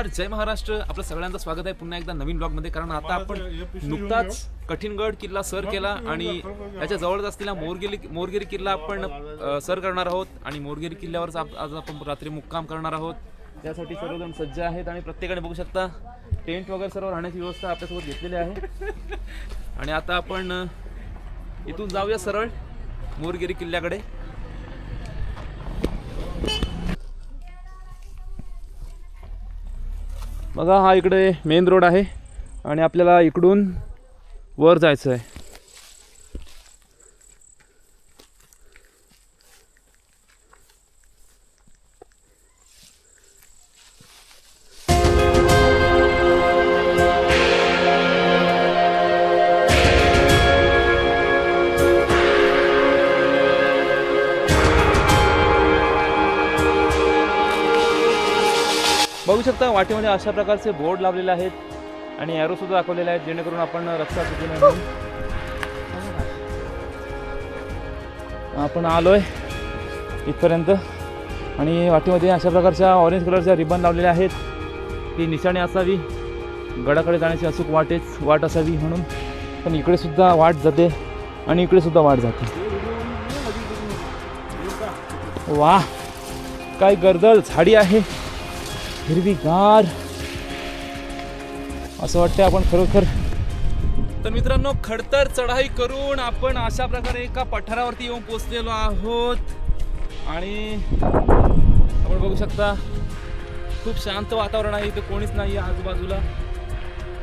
नमस्कार, जय महाराष्ट्र. आपलं सगळ्यांचं स्वागत आहे पुन्हा एकदा नवीन ब्लॉगमध्ये. कारण आता आपण नुकताच कठीणगड किल्ला सर केला आणि त्याच्या जवळच असलेला मोरगिरी किल्ला आपण सर करणार आहोत. आणि मोरगिरी किल्ल्यावरच आज आपण रात्री मुक्काम करणार आहोत. त्यासाठी सर्वजण सज्ज आहेत आणि प्रत्येकाने बघू शकता टेंट वगैरे सर्व राहण्याची व्यवस्था आपल्यासोबत घेतलेली आहे. आणि आता आपण इथून जाऊया सरळ मोरगिरी किल्ल्याकडे. बघा, हा इकडे मेन रोड आहे आणि आपल्याला इकडून वर जायचं आहे. बघू शकता वाटेमध्ये अशा प्रकारचे बोर्ड लावलेले आहेत आणि ॲरो सुद्धा दाखवलेले आहेत, जेणेकरून आपण रस्ता चुकू नये म्हणून. आपण आलोय इथपर्यंत आणि वाटेमध्ये अशा प्रकारच्या ऑरेंज कलरच्या रिबन लावलेल्या आहेत की निशाणे असावी, गडाकडे जाण्याची अचूक वाट असावी म्हणून. पण इकडे सुद्धा वाट जाते आणि इकडे सुद्धा वाट जाते. वाह, काय गर्दळ झाडी आहे, हिरवीगार, असं वाटतं आपण खरोखर. तर मित्रांनो, खडतर चढाई करून आपण अशा प्रकारे एका पठारावरती येऊन पोचलेलो आहोत. आणि आपण बघू शकता खूप शांत वातावरण आहे, इथे कोणीच नाही आहे आजूबाजूला.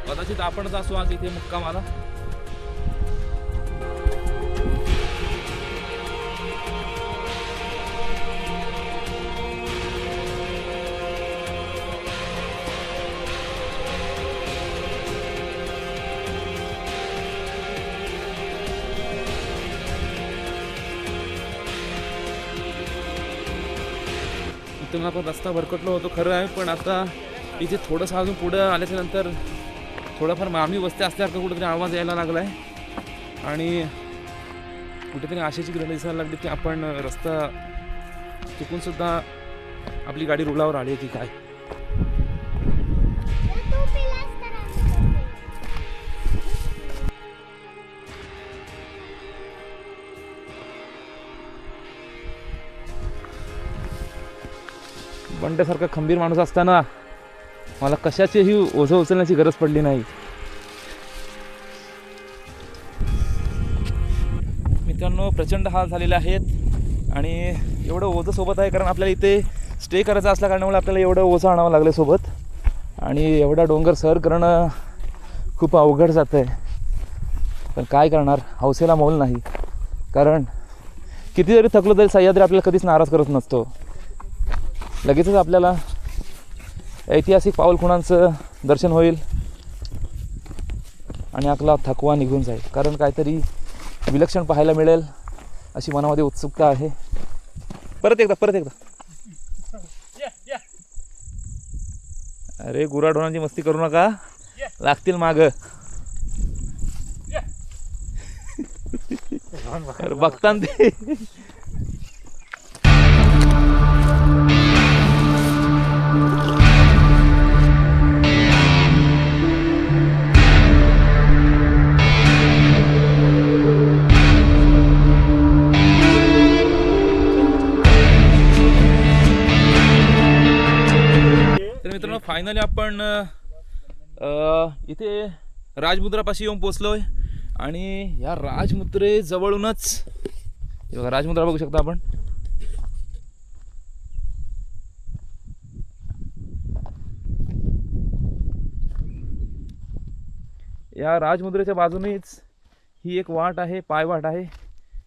कदाचित आपणच असू आज इथे मुक्कामाला. इथून आपण रस्ता भरकटलो होतो खरं आहे, पण आता इथे थोडंसं अजून पुढं आल्याच्या नंतर थोडंफार मामी वस्ती असल्यासारखं कुठेतरी आवाज यायला लागला आहे. आणि कुठेतरी आशेची ग्रहण दिसायला लागली की आपण रस्ता चुकून सुद्धा आपली गाडी रुळावर आली आहे की काय. बंड्यासारखा खंबीर माणूस असताना मला कशाचीही ओझं उचलण्याची गरज पडली नाही. मित्रांनो, प्रचंड हाल झालेले आहेत आणि एवढं ओझं सोबत आहे कारण आपल्याला इथे स्टे करायचा असल्या कारणामुळे आपल्याला एवढं ओझं आणावं लागलं सोबत. आणि एवढा डोंगर सर करणं खूप अवघड जातं आहे. पण काय करणार, हौसेला मोल नाही. कारण किती जरी थकलो तरी सह्याद्री आपल्याला कधीच नाराज करत नसतो. लगेचच आपल्याला ऐतिहासिक पाऊलखुणांचं दर्शन होईल आणि आपला थकवा निघून जाईल. कारण काहीतरी विलक्षण पाहायला मिळेल अशी मनामध्ये उत्सुकता आहे. परत एकदा अरे, गुराढोरांची मस्ती करू नका, लागतील माग. बघता ते. मित्रांनो, फायनली आपण इथे राजमुद्रापाशी येऊन पोचलोय. आणि या राजमुद्रे जवळूनच बघा, राजमुद्रा बघू शकता आपण. या राजमुद्रेच्या बाजूनेच ही एक वाट आहे, पायवाट आहे.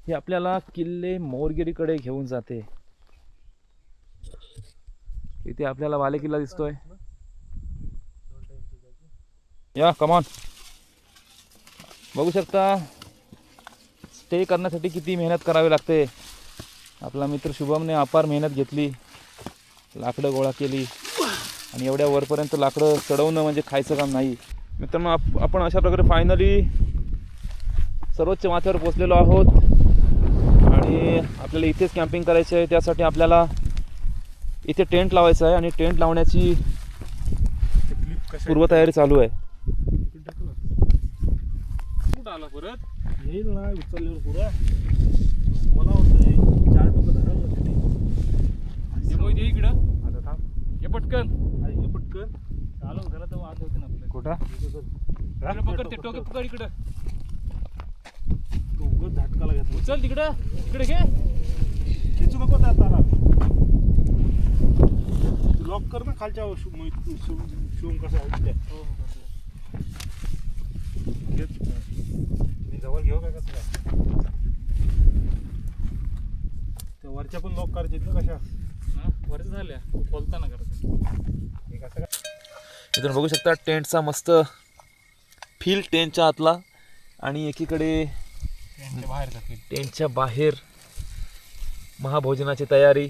ही आपल्याला किल्ले मोरगिरीकडे घेऊन जाते. इथे आपल्याला बाले किल्ला दिसतोय. या कमॉन, बघू शकता स्टे करण्यासाठी किती मेहनत करावी लागते. आपला मित्र शुभमने अपार मेहनत घेतली, लाकडं गोळा केली आणि एवढ्या वरपर्यंत लाकडं चढवणं म्हणजे खायचं काम नाही. मित्रांनो, आपण अशा प्रकारे फायनली सर्वोच्च माथ्यावर पोहोचलेलो आहोत आणि आपल्याला इथेच कॅम्पिंग करायचं आहे. त्यासाठी आपल्याला इथे टेंट लावायचं आहे आणि टेंट लावण्याची पूर्वतयारी चालू आहे. कुठं आला परत येईल ना उचलल्यावर पुरा मला वाटतंय 4 टोकं धरायला लागते. ये इकडं आता थांब ये पटकन अरे हे पटकन चालू झालं तर वाद होते ना आपले. कुठं इकडं पकड ते टोके पकड इकडं तू उगाच झटकाला घेतला. उचल तिकडं इकडे घे खेचू नको त्या तारा. तू लॉक कर ना खालच्या शिवम कसा आहे मी जवळ घेऊ काय कसं काय त्या वरच्या पण लॉक करायचे ना कशा वरच झाल्या खोलताना करत हे कसं काय. इथून बघू शकता टेंटचा मस्त फील टेंटच्या आतला आणि एकीकडे बाहेर जातील टेंटच्या बाहेर महाभोजनाची तयारी.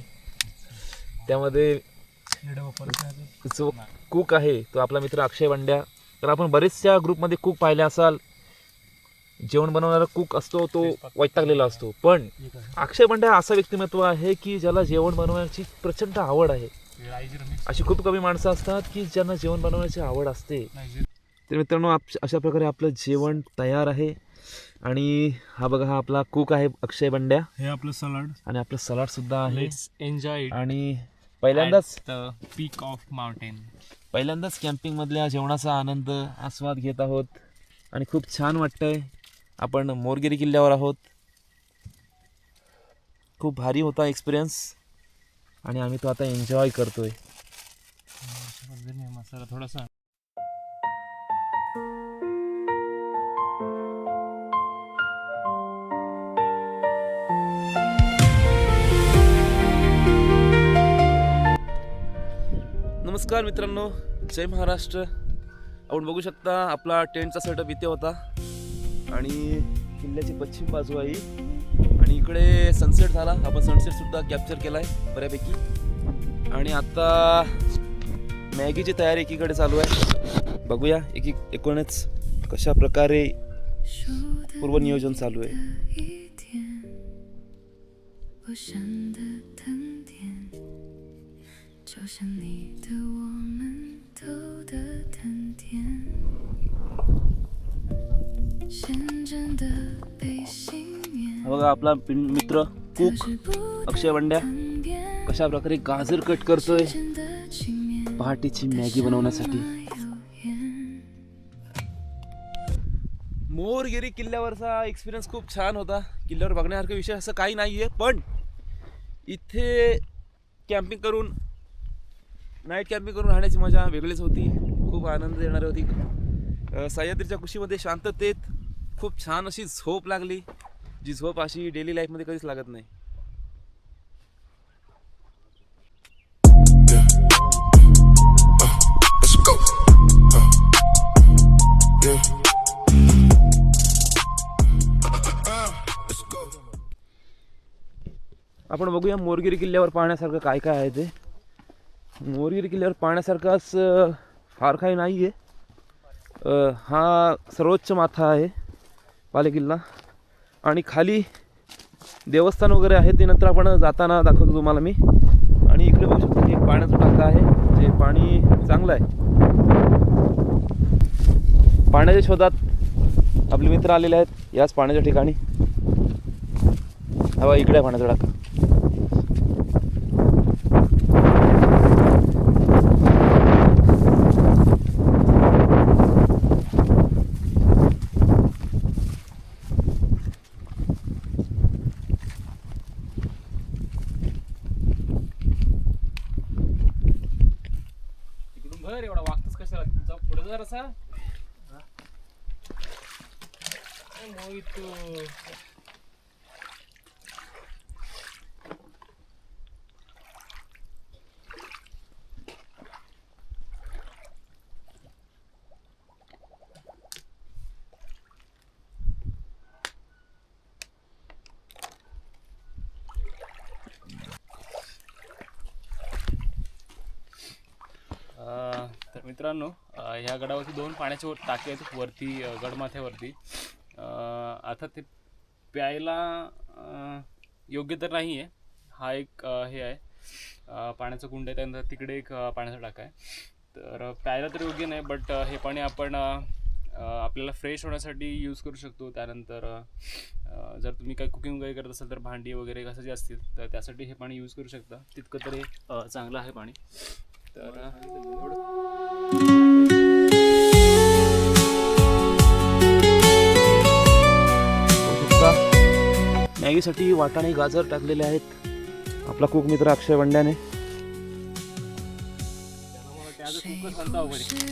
त्यामध्ये जो कुक आहे तो आपला मित्र अक्षय बंड्या. तर आपण बरेचशा ग्रुपमध्ये कुक पाहिले असाल, जेवण बनवणारा कुक असतो तो वैतागलेला असतो, पण अक्षय बंड्या असा व्यक्तिमत्व आहे की ज्याला जेवण बनवण्याची प्रचंड आवड आहे. अशी खूप कमी माणसं असतात की ज्यांना जेवण बनवण्याची आवड असते. तर मित्रांनो अशा प्रकारे आपलं जेवण तयार आहे आणि हा बघा हा आपला कुक आहे अक्षय बंड्या हे आपलं सलाड आणि आपलं सलाड सुद्धा आहे. एन्जॉय आणि पहिल्यांदाच पीक ऑफ माउंटेन कॅम्पिंग मधल्या जेवणाचा आनंद आस्वाद घेत आहोत आणि खूप छान वाटतंय. आपण मोरगिरी किल्ल्यावर आहोत. खूप भारी होता एक्सपिरियन्स आणि आम्ही तो आता एन्जॉय करतोय. मसाला थोडासा नमस्कार मित्रांनो, जय महाराष्ट्र. आपण बघू शकता आपला टेंटचा सेटअप इथे होता आणि किल्ल्याची पश्चिम बाजू आहे आणि इकडे सनसेट झाला. आपण सनसेट सुद्धा कॅप्चर केलाय बऱ्यापैकी. आणि आता मॅगीची तयारी एकीकडे चालू आहे. बघूया एकूणच कशा प्रकारे पूर्वनियोजन चालू आहे. बघा आपला मित्र कुक अक्षय बंड्या कशा प्रकारे गाजर कट करतोय पहाटेची मॅगी बनवण्यासाठी. मोरगिरी किल्ल्यावरचा एक्सपिरियन्स खूप छान होता. किल्ल्यावर बघण्यासारखं विषय असं काही नाही आहे, पण इथे कॅम्पिंग करून नाईट कॅम्पिंग करून राहण्याची मजा वेगळीच होती. खूप आनंद देणारी होती. सह्याद्रीच्या कुशीमध्ये शांततेत खूप छान अशी झोप लागली, जी झोप अशी डेली लाईफमध्ये कधीच लागत नाही. आपण बघूया मोरगिरी किल्ल्यावर पाहण्यासारखं काय काय आहे ते. मोरगिरी किल्ल्यावर पाहण्यासारखाच फार काही नाही आहे. हा सर्वोच्च माथा आहे बालेकिल्ला आणि खाली देवस्थान वगैरे आहे, ते नंतर आपण जाताना दाखवतो तुम्हाला मी. आणि इकडे बघू शकतो एक पाण्याचा टाका आहे, जे पाणी चांगलं आहे. पाण्याच्या शोधात आपले मित्र आलेले आहेत याच पाण्याच्या ठिकाणी. हवा इकडे आहे पाण्याचा टाका. एवढा वागतच कशाला तुमचा पुढे जर असा तर मित्रांनो ह्या गडावरती 2 पाण्याचे टाके आहेत वरती गडमाथ्यावरती. आता ते प्यायला योग्य तर नाही आहे. हा एक हे आहे पाण्याचं कुंड आहे, त्यानंतर तिकडे एक पाण्याचा टाका आहे. तर प्यायला तर योग्य नाही, बट हे पाणी आपण आपल्याला फ्रेश होण्यासाठी यूज करू शकतो. त्यानंतर जर तुम्ही काही कुकिंग वगैरे करत असाल तर भांडी वगैरे घासायची असतील तर त्यासाठी हे पाणी यूज करू शकता. तितकं तरी चांगलं आहे पाणी. तर मॅगीसाठी वाटाणे गाजर टाकलेले आहेत आपला कुक मित्र अक्षय वंड्याने. त्याचं खूपच शांत अवघड आहे.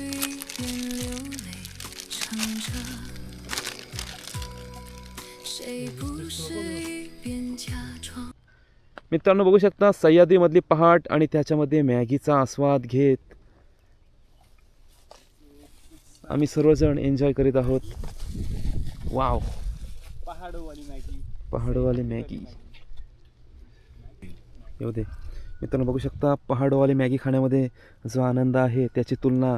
मित्रांनो बघू शकता सह्याद्रीमधली पहाट आणि त्याच्यामध्ये मॅगीचा आस्वाद घेत आम्ही सर्वजण एन्जॉय करीत आहोत. वाव, पहाडोवाली मॅगी. पहाडोवाली मॅगी येऊ दे. मित्रांनो बघू शकता पहाडोवाली मॅगी खाण्यामध्ये जो आनंद आहे त्याची तुलना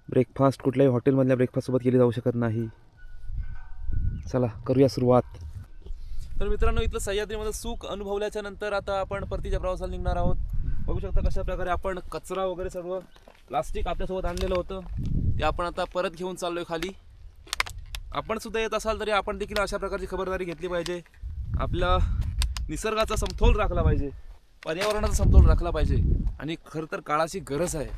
ब्रेकफास्ट कुठल्याही हॉटेलमधल्या ब्रेकफास्टसोबत केली जाऊ शकत नाही. चला करूया सुरुवात. तर मित्रांनो इथलं सह्याद्रीमध्ये सुख अनुभवल्याच्या नंतर आता आपण परतीच्या प्रवासाला निघणार आहोत. बघू शकता कशा प्रकारे आपण कचरा वगैरे सर्व प्लास्टिक आपल्यासोबत आणलेलं होतं ते आपण आता परत घेऊन चाललोय खाली. आपण सुद्धा येत असाल तरी आपण देखील अशा प्रकारची खबरदारी घेतली पाहिजे. आपला निसर्गाचा समतोल राखला पाहिजे, पर्यावरणाचा समतोल राखला पाहिजे आणि खरं तर काळाची गरज आहे.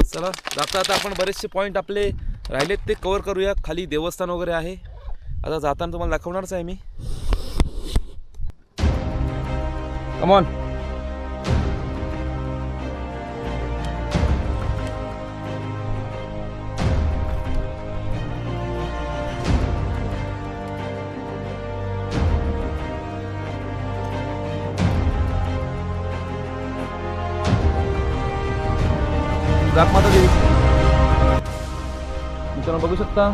चला जाता आता आपण बरेचसे पॉईंट आपले राहिलेत ते कव्हर करूया. खाली देवस्थान वगैरे आहे, आता जाताना तुम्हाला दाखवणारच आहे मी. Come on. जागमाता देवी मित्रांनो बघू शकता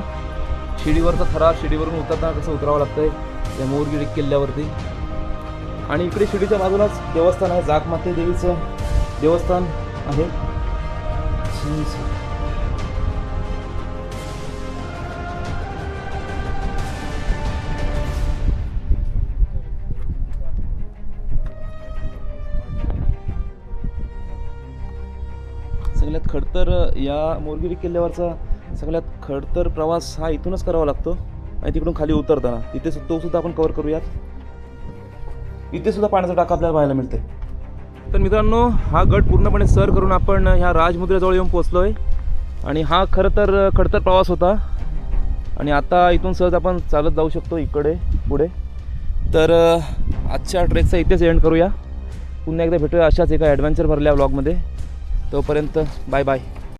शिडीवरचा थरार, शिडीवरून उतरताना कसं उतरावं लागतंय त्या मोरगिरी किल्ल्यावरती. आणि इकडे शिडीच्या बाजूलाच देवस्थान आहे, जागमाते देवीचं देवस्थान आहे. सगळ्यात खडतर या मोरगिरी किल्ल्यावरचा सगळ्यात खडतर प्रवास हा इथूनच करावा लागतो आणि तिकडून खाली उतरताना तिथे तो सुद्धा आपण कव्हर करूयात. इथे सुद्धा पाण्याचा टाका आपल्याला पाहायला मिळते. तर मित्रांनो हा गड पूर्णपणे सर करून आपण ह्या राजमुद्रेजवळ येऊन पोचलो आहे आणि हा खरं तर खडतर प्रवास होता आणि आता इथून सहज आपण चालत जाऊ शकतो इकडे पुढे. तर आजच्या ट्रेकचा इथेच एंड करूया. पुन्हा एकदा भेटूया अशाच एका ॲडव्हेंचर भरल्या व्लॉगमध्ये. तोपर्यंत बाय बाय.